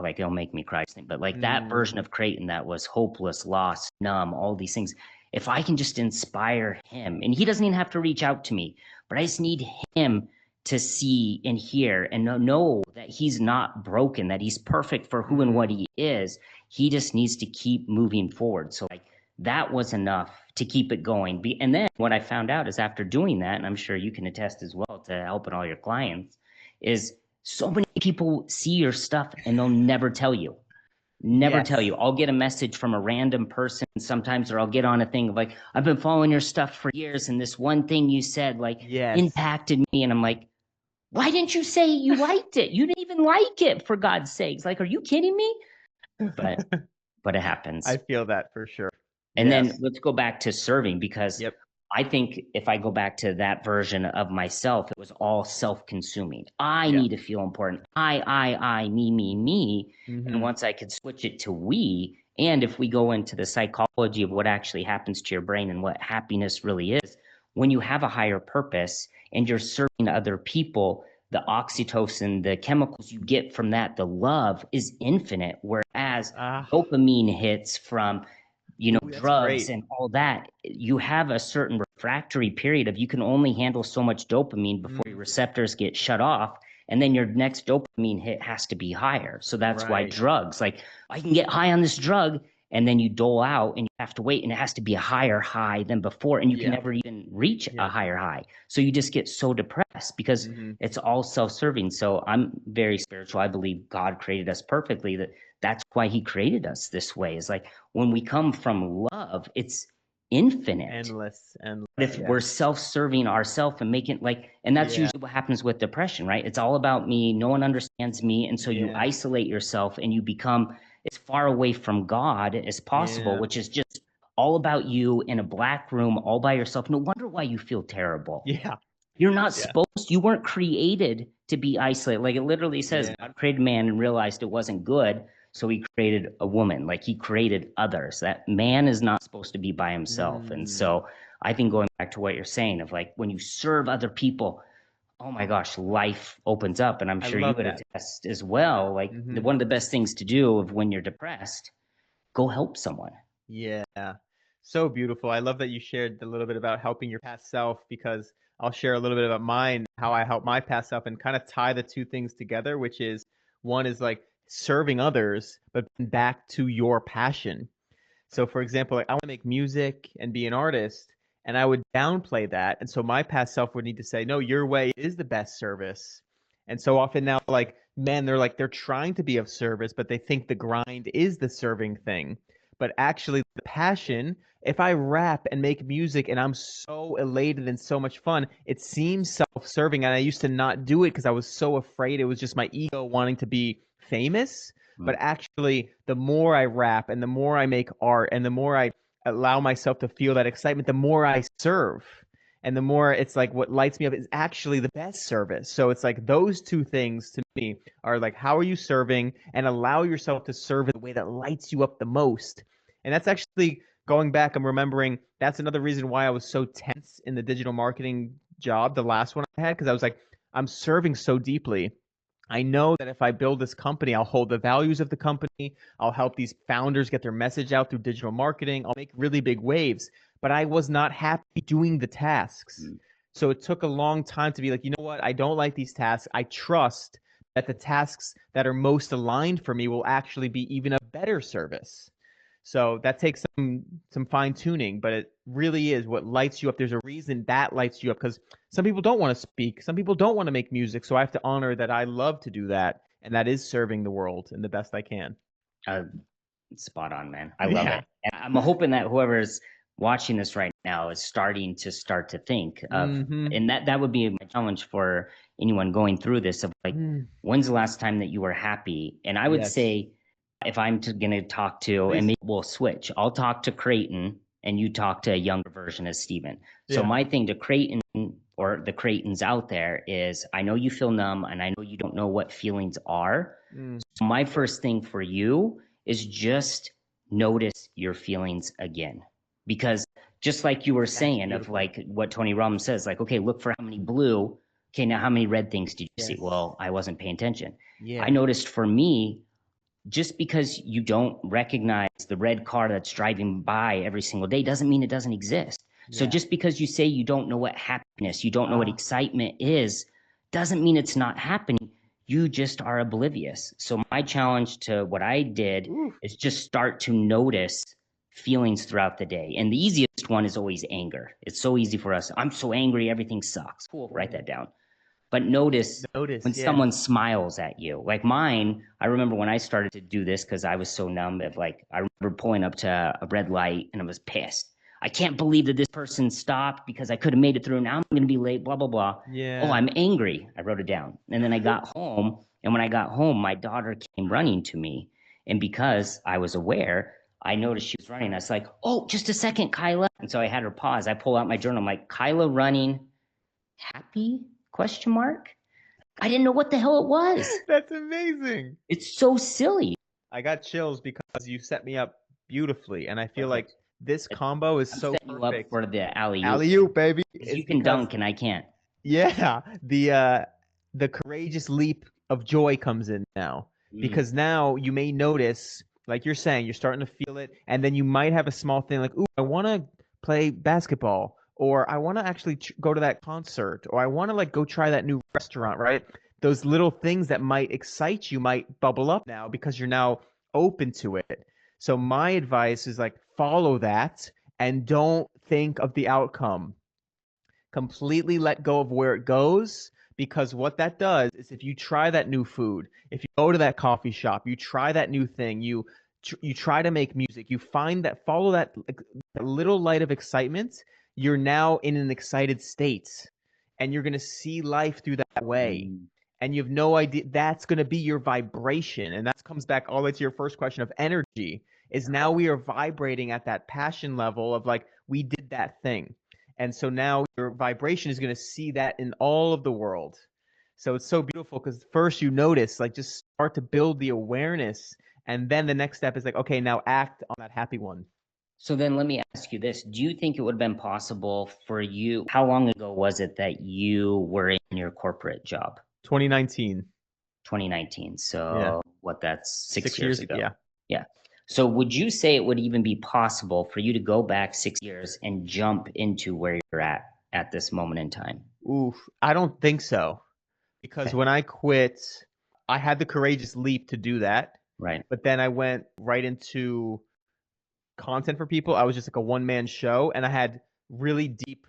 like it'll make me cry, but like that Mm, version of Creighton that was hopeless, lost, numb, all these things, if I can just inspire him, and he doesn't even have to reach out to me, but I just need him to see and hear and know that he's not broken, that he's perfect for who and what mm, he is. He just needs to keep moving forward. So like that was enough to keep it going. And then what I found out is after doing that, and I'm sure you can attest as well to helping all your clients, is so many people see your stuff and they'll never tell you. Never tell Yes. you. I'll get a message from a random person sometimes, or I'll get on a thing of like, I've been following your stuff for years, and this one thing you said like Yes. impacted me. And I'm like, why didn't you say you liked it? You didn't even like it, for God's sakes. Like, are you kidding me? But it happens. I feel that for sure. And then Yes. let's go back to serving, because Yep. I think if I go back to that version of myself, it was all self-consuming. I Yeah. need to feel important. Me. And Hmm. once I could switch it to we, and if we go into the psychology of what actually happens to your brain and what happiness really is, when you have a higher purpose and you're serving other people, the oxytocin, the chemicals you get from that, the love is infinite. Whereas Ah, dopamine hits from ooh, that's drugs great. and all that, you have a certain refractory period of you can only handle so much dopamine before your Mm, receptors get shut off. And then your next dopamine hit has to be higher. So that's why right. drugs, like, I can get high on this drug, and then you dole out and you have to wait, and it has to be a higher high than before. And you can Yeah. never even reach a Yeah. higher high. So you just get so depressed because Hmm. it's all self-serving. So I'm very spiritual. I believe God created us perfectly. That's why he created us this way. Is like, when we come from love, it's infinite. Endless. Endless. But if Yeah. we're self-serving ourselves and making like, and that's Yeah. usually what happens with depression, right? It's all about me. No one understands me. And so you Yeah. isolate yourself and you become as far away from God as possible, Yeah. which is just all about you in a black room all by yourself. No wonder why you feel terrible. Yeah. You're not Yeah. supposed, you weren't created to be isolated. Like, it literally says Yeah. God created man and realized it wasn't good. So he created a woman, like he created others. That man is not supposed to be by himself. And Mm, so I think going back to what you're saying of like, when you serve other people, oh my gosh, life opens up. And I'm I sure you love would that. attest as well. Like, Hmm. one of the best things to do of when you're depressed, go help someone. Yeah. So beautiful. I love that you shared a little bit about helping your past self because I'll share a little bit about mine, how I help my past self and kind of tie the two things together, which is one is like serving others, but back to your passion. So, for example, like I want to make music and be an artist, and I would downplay that. And so my past self would need to say, no, your way is the best service. And so often now, like men, they're trying to be of service, but they think the grind is the serving thing. But actually, the passion, if I rap and make music and I'm so elated and so much fun, it seems self-serving. And I used to not do it because I was so afraid it was just my ego wanting to be famous. Mm. But actually, the more I rap and the more I make art and the more I allow myself to feel that excitement, the more I serve. And the more it's like what lights me up is actually the best service. So it's like those two things to me are like, how are you serving and allow yourself to serve in the way that lights you up the most. And that's actually going back, I'm remembering that's another reason why I was so tense in the digital marketing job, the last one I had, because I was like, I'm serving so deeply. I know that if I build this company, I'll hold the values of the company. I'll help these founders get their message out through digital marketing. I'll make really big waves. But I was not happy doing the tasks. Mm. So it took a long time to be like, you know what? I don't like these tasks. I trust that the tasks that are most aligned for me will actually be even a better service. So that takes some fine tuning, but it really is what lights you up. There's a reason that lights you up because some people don't want to speak. Some people don't want to make music. So I have to honor that I love to do that. And that is serving the world in the best I can. Uh, Spot on, man. I love Yeah. it. And I'm hoping that whoever's watching this right now is starting to think of, Mm-hmm. and that would be my challenge for anyone going through this of like, Mm. when's the last time that you were happy? And I would Yes. say, if I'm going to talk to, and Please. maybe we'll switch, I'll talk to Creighton and you talk to a younger version of Steven. So Yeah. my thing to Creighton, or the Creightons out there, is I know you feel numb and I know you don't know what feelings are. Mm. So my first thing for you is just notice your feelings again. Because just like you were That's saying, of beautiful. like what Tony Robbins says, like, okay, look for how many blue. Okay, now how many red things did you see? Yes. Well, I wasn't paying attention. I Yeah. noticed for me, just because you don't recognize the red car that's driving by every single day doesn't mean it doesn't exist. So Yeah. just because you say you don't know what happiness, you don't know what Ah. excitement is, doesn't mean it's not happening. You just are oblivious. So my challenge to what I did Ooh. is just start to notice feelings throughout the day. And the easiest one is always anger. It's so easy for us. I'm so angry, everything sucks. Cool, write that down. But notice when Yeah. someone smiles at you. Like mine, I remember when I started to do this because I was so numb of like, I remember pulling up to a red light and I was pissed. I can't believe that this person stopped because I could have made it through. Now I'm going to be late, blah, blah, blah. Oh, Yeah. I'm angry. I wrote it down. And then I got home. And when I got home, my daughter came running to me. And because I was aware, I noticed she was running. I was like, oh, just a second, Kyla. And so I had her pause. I pull out my journal. I'm like, Kyla running happy? Question mark. I didn't know what the hell it was. That's amazing. It's so silly. I got chills because you set me up beautifully, and I feel like Perfect. this combo is I'm so setting you up perfect. for the alley-oop. Alley-oop, baby. You It's can because dunk and I can't. yeah, the courageous leap of joy comes in now because now you may notice, like you're saying, you're starting to feel it, and then you might have a small thing like, "Ooh, I want to play basketball," or "I want to actually go to that concert," or "I want to like go try that new restaurant," right? Those little things that might excite you might bubble up now because you're now open to it. So my advice is like follow that and don't think of the outcome. Completely let go of where it goes, because what that does is if you try that new food, if you go to that coffee shop, you try that new thing, you try to make music, you find that follow that little light of excitement, you're now in an excited state and you're going to see life through that way. And you have no idea that's going to be your vibration. And that comes back all the way to your first question of energy is now we are vibrating at that passion level of like, we did that thing. And so now your vibration is going to see that in all of the world. So it's so beautiful because first you notice, like just start to build the awareness. And then the next step is like, okay, now act on that happy one. So then let me ask you this. Do you think it would have been possible for you? How long ago was it that you were in your corporate job? 2019. 2019. Yeah. So what, that's 6 years ago. Yeah. Yeah. So would you say it would even be possible for you to go back 6 years and jump into where you're at this moment in time? Oof. I don't think so. Because Okay. when I quit, I had the courageous leap to do that. Right. But then I went right into content for people. I was just like a one man show and I had really deep,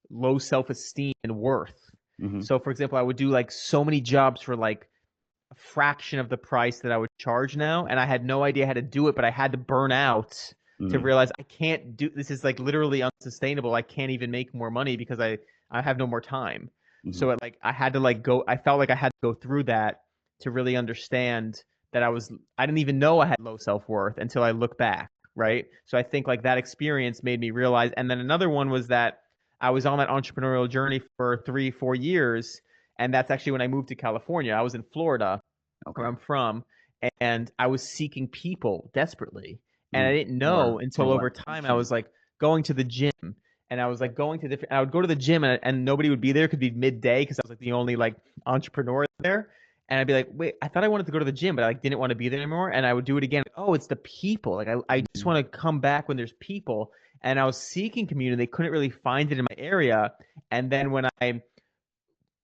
low self esteem and worth. Mm-hmm. So, for example, I would do like so many jobs for like a fraction of the price that I would charge now. And I had no idea how to do it, but I had to burn out to realize I can't do this is like literally unsustainable. I can't even make more money because I have no more time. So like I had to like go I felt like I had to go through that to really understand that I didn't even know I had low self-worth until I look back, right? So I think like that experience made me realize. And then another one was that I was on that entrepreneurial journey for 3 4 years, and that's actually when I moved to California. I was in Florida, where I'm from, and I was seeking people desperately. And I didn't know until over time I was like going to the gym, and I was like going to different. I would go to the gym and nobody would be there. It could be midday because I was like the only like entrepreneur there. And I'd be like, wait, I thought I wanted to go to the gym, but I like didn't want to be there anymore. And I would do it again. Oh, it's the people. Like I just want to come back when there's people. And I was seeking community. They couldn't really find it in my area. And then when I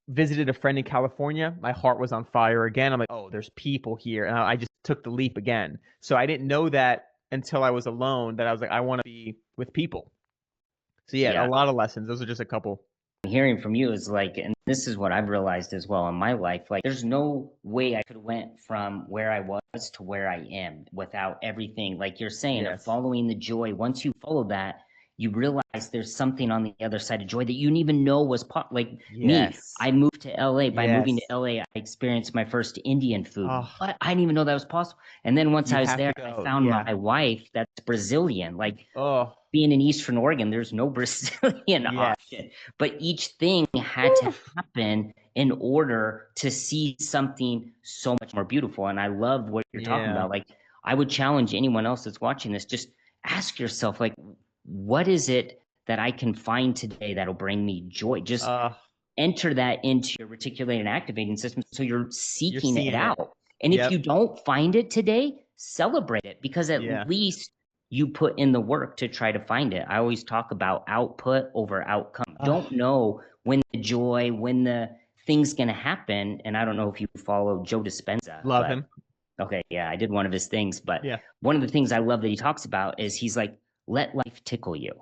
visited a friend in California, my heart was on fire again. I'm like, oh, there's people here. And I just took the leap again. So I didn't know that until I was alone, that I was like, I want to be with people. So yeah, a lot of lessons. Those are just a couple. Hearing from you is like, and this is what I've realized as well in my life, like there's no way I could have went from where I was to where I am without everything like you're saying of following the joy. Once you follow that, you realize there's something on the other side of joy that you didn't even know was like me. I moved to LA. By moving to LA, I experienced my first Indian food. But I didn't even know that was possible. And then once I was there, I found my wife that's Brazilian. Like being in Eastern Oregon, there's no Brazilian option. But each thing had to happen in order to see something so much more beautiful. And I love what you're talking about. Like I would challenge anyone else that's watching this, just ask yourself, like, what is it that I can find today that'll bring me joy? Just enter that into your reticulating activating system so you're seeking it out. And if you don't find it today, celebrate it, because at least you put in the work to try to find it. I always talk about output over outcome. Don't know when the joy, when the thing's going to happen. And I don't know if you follow Joe Dispenza. Love him. Okay, yeah, I did one of his things. But one of the things I love that he talks about is he's like, let life tickle you.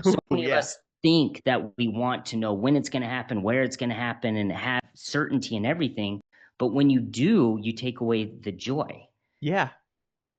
So Ooh, many of yeah. us think that we want to know when it's going to happen, where it's going to happen, and have certainty in everything. But when you do, you take away the joy Yeah.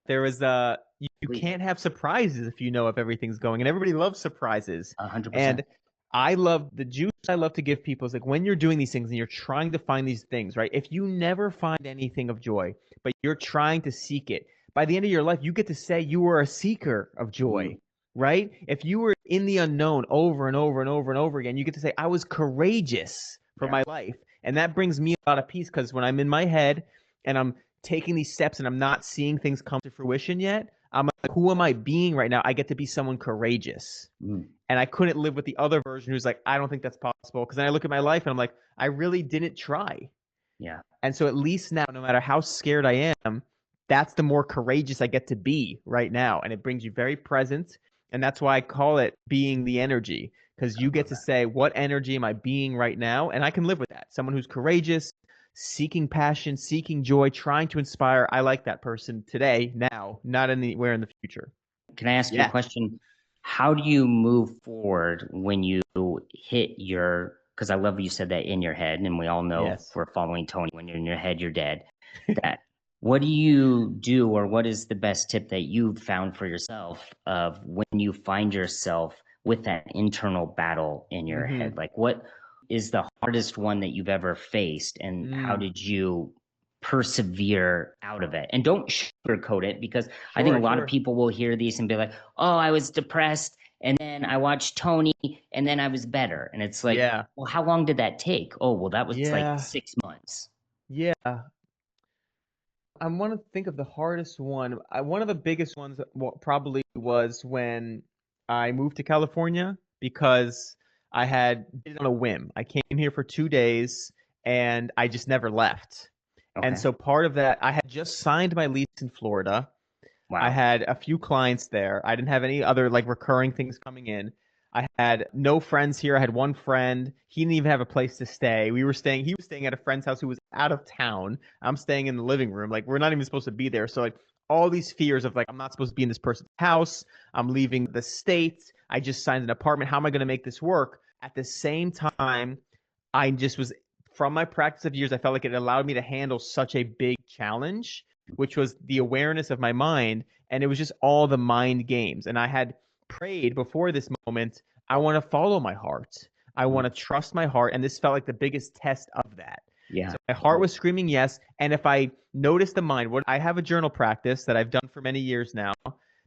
There was you completely. can't have surprises if you know if everything's going, and everybody loves surprises. 100%. And I love the juice I love to give people is like when you're doing these things and you're trying to find these things, right? If you never find anything of joy, but you're trying to seek it, by the end of your life, you get to say you were a seeker of Mm, joy, right? If you were in the unknown over and over and over and over again, you get to say I was courageous for yeah. my life. And that brings me a lot of peace because when I'm in my head and I'm taking these steps and I'm not seeing things come to fruition yet, I'm like, who am I being right now? I get to be someone courageous. Mm, And I couldn't live with the other version who's like, I don't think that's possible. Because then I look at my life and I'm like, I really didn't try. yeah. And so at least now, no matter how scared I am, that's the more courageous I get to be right now. And it brings you very present. And that's why I call it being the energy, because I you get love to that. say, what energy am I being right now? And I can live with that. Someone who's courageous, seeking passion, seeking joy, trying to inspire. I like that person today, now, not anywhere in the future. Can I ask you a Yeah. question? How do you move forward when you hit your, because I love you said that in your head, and we all know if Yes. we're following Tony, when you're in your head, you're dead. That what do you do, or what is the best tip that you've found for yourself of when you find yourself with that internal battle in your Mm-hmm. head? Like, what is the hardest one that you've ever faced, and how Mm. did you persevere out of it? And don't sugarcoat it, because I think a Sure, lot of sure. people will hear these and be like, oh, I was depressed and then I watched Tony and then I was better. And it's like, Yeah. well, how long did that take? Oh, well, that was like Yeah. 6 months. Yeah. I want to think of the hardest one. One of the biggest ones probably was when I moved to California because I had did it on a whim. I came here for 2 days and I just never left. And Okay. so part of that, I had just signed my lease in Florida. I Wow. had a few clients there. I didn't have any other like recurring things coming in. I had no friends here. I had one friend. He didn't even have a place to stay. He was staying at a friend's house who was out of town. I'm staying in the living room. Like we're not even supposed to be there. So like all these fears of like I'm not supposed to be in this person's house. I'm leaving the state. I just signed an apartment. How am I going to make this work? At the same time, I just was from my practice of years, I felt like it allowed me to handle such a big challenge, which was the awareness of my mind. And it was just all the mind games. And I had prayed before this moment, I want to follow my heart. I Mm, want to trust my heart. And this felt like the biggest test of that. yeah. So my heart was screaming yes. And if I notice the mind, what I have a journal practice that I've done for many years now.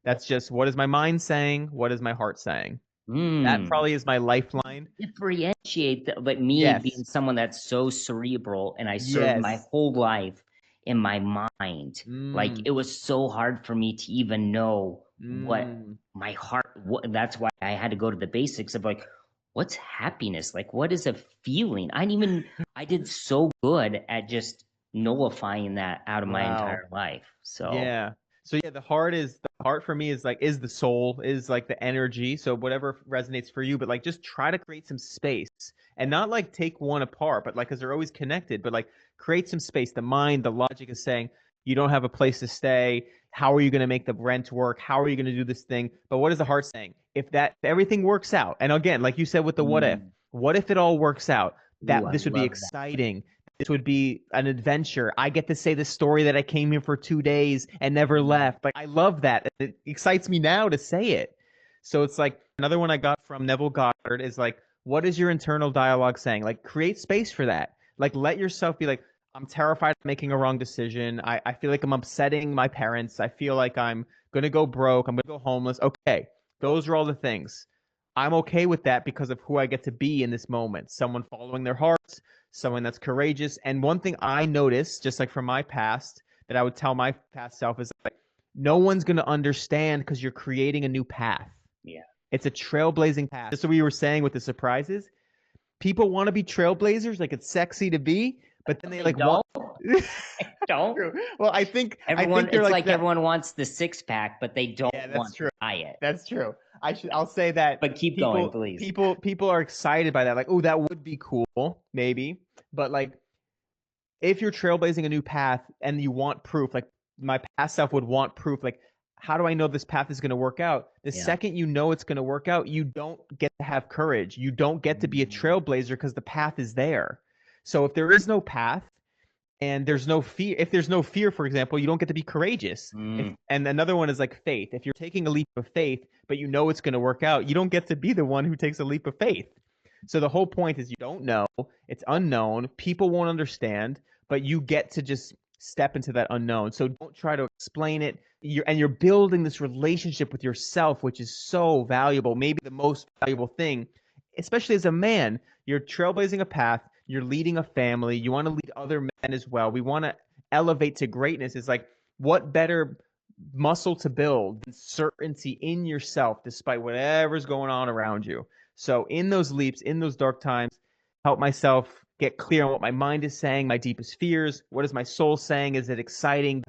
That's just what is my mind saying? What is my heart saying? That Mm. probably is my lifeline. Differentiate that, like me being Yes. someone that's so cerebral and I served my Yes. whole life in my mind. Like Mm, it was so hard for me to even know what mm. my heart, what, that's why I had to go to the basics of like, what's happiness? Like, what is a feeling? I did so good at just nullifying that out of my Wow. entire life. So, Yeah. So yeah, the heart for me is like is the soul, is like the energy. So whatever resonates for you, but like just try to create some space and not like take one apart, but like because they're always connected, but like create some space. The mind, the logic is saying you don't have a place to stay. How are you going to make the rent work? How are you going to do this thing? But what is the heart saying? If everything works out, and again, like you said with the mm, what if it all works out? ooh, That I this would be love that. exciting. This would be an adventure. I get to say the story that I came here for 2 days and never left. Like I love that. It excites me now to say it. So it's like another one I got from Neville Goddard is like, what is your internal dialogue saying? Like create space for that. Like let yourself be like, I'm terrified of making a wrong decision. I feel like I'm upsetting my parents. I feel like I'm gonna go broke. I'm gonna go homeless. Okay. Those are all the things. I'm okay with that because of who I get to be in this moment. Someone following their hearts, someone that's courageous. And one thing I noticed, just like from my past, that I would tell my past self is like, no one's going to understand because you're creating a new path. Yeah. It's a trailblazing path. Just what we were saying with the surprises. People want to be trailblazers, like it's sexy to be, but then But they they like want. don't. Don't. True. Well, I Everyone, think they're it's like like that. everyone wants the six pack, but they don't Yeah, that's want the true. diet. That's true. I'll say that But keep going, please. people are excited by that. Like, oh, that would be cool, maybe. But like if you're trailblazing a new path and you want proof, like my past self would want proof, like how do I know this path is going to work out? The Yeah. second you know it's going to work out, you don't get to have courage. You don't get to be a trailblazer because the path is there. So if there is no path and there's no fear, if there's no fear, for example, you don't get to be courageous. And another one is like faith. If you're taking a leap of faith, but you know it's going to work out, you don't get to be the one who takes a leap of faith. So the whole point is you don't know, it's unknown, people won't understand, but you get to just step into that unknown. So don't try to explain it. You're building this relationship with yourself, which is so valuable, maybe the most valuable thing, especially as a man. You're trailblazing a path, you're leading a family, you want to lead other men as well. We want to elevate to greatness. It's like, what better muscle to build than certainty in yourself despite whatever's going on around you. So in those leaps, in those dark times, help myself get clear on what my mind is saying, my deepest fears. What is my soul saying? Is it exciting?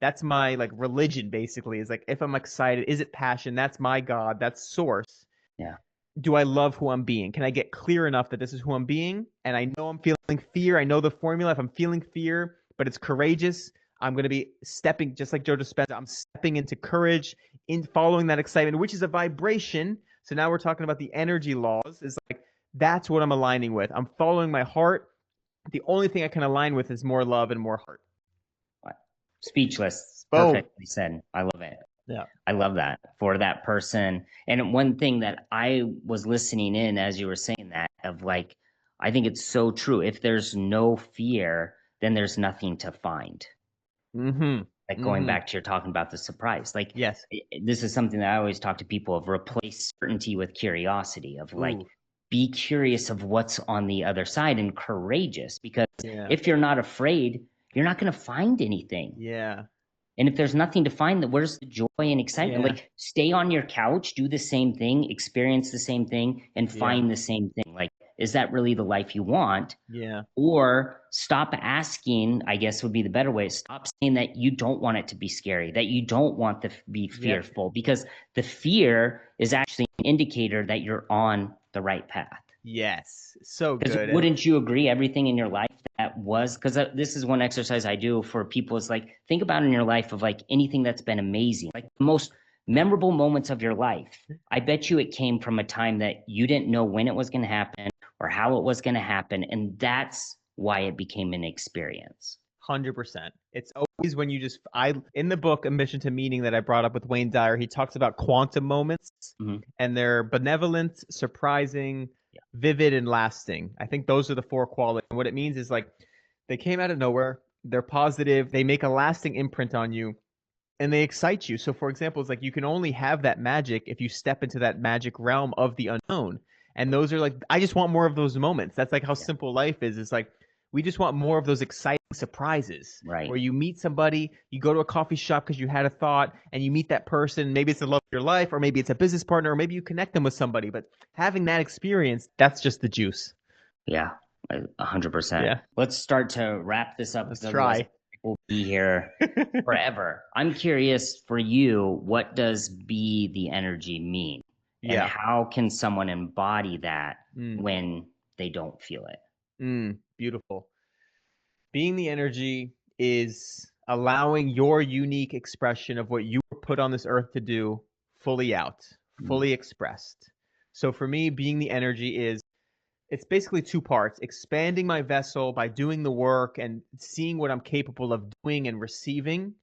That's my like religion basically. Is like, if I'm excited, is it passion? That's my God, that's source. Yeah. Do I love who I'm being? Can I get clear enough that this is who I'm being? And I know I'm feeling fear. I know the formula. If I'm feeling fear, but it's courageous, I'm going to be stepping, just like Joe Dispenza, I'm stepping into courage, in following that excitement, which is a vibration. So now we're talking about the energy laws. Is like, that's what I'm aligning with. I'm following my heart. The only thing I can align with is more love and more heart. Speechless. Boom. Perfectly said. I love it. Yeah. I love that for that person. And one thing that I was listening in as you were saying that, of like, I think it's so true. If there's no fear, then there's nothing to find. Like going back to your talking about the surprise. Like, yes, this is something that I always talk to people of: replace certainty with curiosity, of like, Ooh. be curious of what's on the other side, and courageous, because Yeah. if you're not afraid, you're not going to find anything. Yeah. And if there's nothing to find, then where's the joy and excitement? Yeah. Like, stay on your couch, do the same thing, experience the same thing, and find the same thing. Like, is that really the life you want? Yeah. Or stop asking, I guess would be the better way. Stop saying that you don't want it to be scary, that you don't want to be fearful, because the fear is actually an indicator that you're on the right path. Yes. So Because good. wouldn't you agree, everything in your life that was, because this is one exercise I do for people, is like, think about in your life of like anything that's been amazing, like the most memorable moments of your life. I bet you it came from a time that you didn't know when it was going to happen or how it was going to happen. And that's why it became an experience. 100%. It's always when you just, in the book Ambition to Meaning that I brought up with Wayne Dyer, he talks about quantum moments, and they're benevolent, surprising, vivid, and lasting. I think those are the four qualities. And what it means is like, they came out of nowhere, they're positive, they make a lasting imprint on you, and they excite you. So for example, it's like, you can only have that magic if you step into that magic realm of the unknown. And those are like, I just want more of those moments. That's like how simple life is. It's like, we just want more of those exciting surprises, right? Where you meet somebody, you go to a coffee shop because you had a thought, and you meet that person. Maybe it's the love of your life, or maybe it's a business partner, or maybe you connect them with somebody. But having that experience, that's just the juice. Yeah, 100%. Yeah. Let's start to wrap this up. Let's try. We'll be here forever. I'm curious for you, what does be the energy mean? And how can someone embody that when they don't feel it? Beautiful. Being the energy is allowing your unique expression of what you were put on this earth to do fully out, fully expressed. So for me, being the energy is, it's basically two parts: expanding my vessel by doing the work and seeing what I'm capable of doing and receiving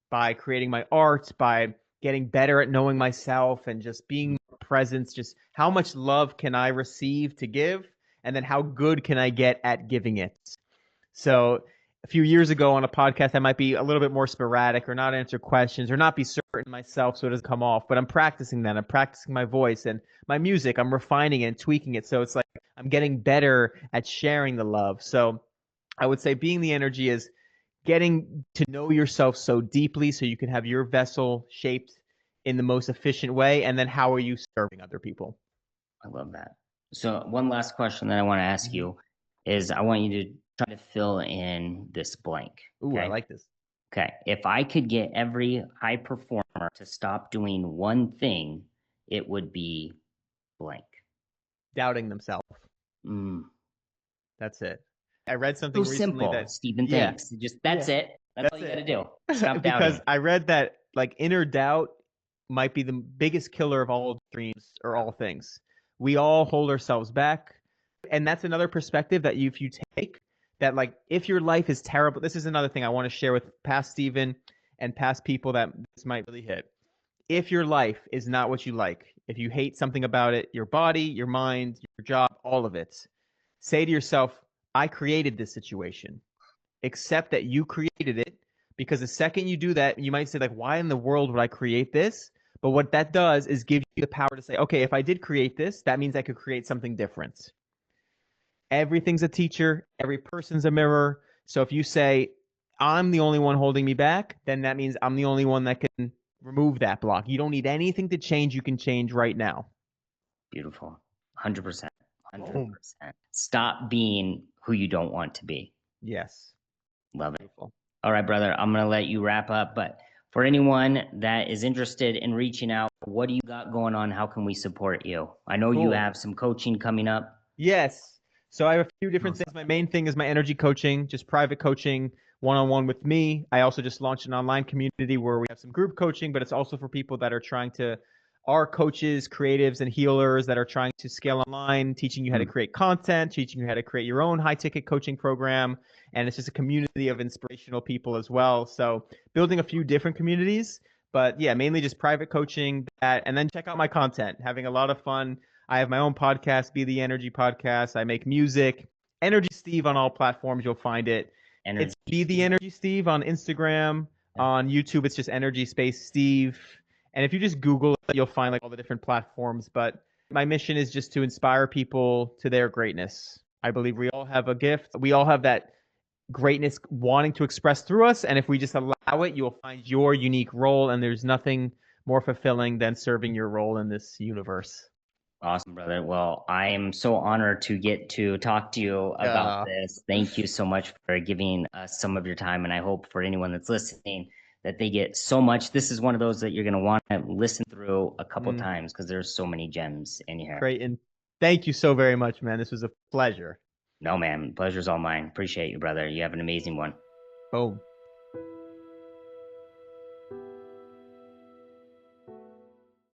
by creating my art, by getting better at knowing myself and just being present. Just how much love can I receive to give? And then how good can I get at giving it? So a few years ago on a podcast, I might be a little bit more sporadic or not answer questions or not be certain myself so it doesn't come off. But I'm practicing that. I'm practicing my voice and my music. I'm refining it and tweaking it. So it's like I'm getting better at sharing the love. So I would say being the energy is getting to know yourself so deeply so you can have your vessel shaped in the most efficient way. And then how are you serving other people? I love that. So one last question that I want to ask you is, I want you to try to fill in this blank. Ooh, I like this. Okay. If I could get every high performer to stop doing one thing, it would be blank. Doubting themselves. That's it. I read something so recently simple, that Steven, thanks. Just that's it. That's all you got to do. Stop because doubting. I read that like inner doubt might be the biggest killer of all dreams or all things. We all hold ourselves back. And that's another perspective that if you take that, like, if your life is terrible, this is another thing I want to share with past Steven and past people that this might really hit. If your life is not what you like, if you hate something about it, your body, your mind, your job, all of it, say to yourself, I created this situation. Accept that you created it, because the second you do that, you might say, like, why in the world would I create this? But what that does is give you the power to say, okay, if I did create this, that means I could create something different. Everything's a teacher, every person's a mirror. So if you say, I'm the only one holding me back, then that means I'm the only one that can remove that block. You don't need anything to change. You can change right now. Beautiful. 100%. Boom. 100%. Stop being who you don't want to be. Yes. Love it. Beautiful. All right, brother, I'm going to let you wrap up. But for anyone that is interested in reaching out, what do you got going on? How can we support you? I know you Cool. have some coaching coming up. Yes. So I have a few different Awesome. things. My main thing is my energy coaching, just private coaching, one-on-one with me. I also just launched an online community where we have some group coaching, but it's also for people that are are coaches, creatives, and healers that are trying to scale online, teaching you how to create content, teaching you how to create your own high-ticket coaching program. And it's just a community of inspirational people as well. So building a few different communities, but yeah, mainly just private coaching that, and then check out my content, having a lot of fun. I have my own podcast, Be the Energy Podcast. I make music. Energy Steve on all platforms, you'll find it. Energy It's Be the Energy Steve on Instagram. Yeah. On YouTube, it's just Energy Space Steve. And if you just Google it, you'll find like all the different platforms. But my mission is just to inspire people to their greatness. I believe we all have a gift. We all have that greatness wanting to express through us. And if we just allow it, you'll find your unique role. And there's nothing more fulfilling than serving your role in this universe. Awesome, brother. Well, I am so honored to get to talk to you about this. Thank you so much for giving us some of your time. And I hope for anyone that's listening that they get so much. This is one of those that you're going to want to listen through a couple times because there's so many gems in here. Creighton, thank you so very much, man. This was a pleasure. No, man. Pleasure's all mine. Appreciate you, brother. You have an amazing one. Boom.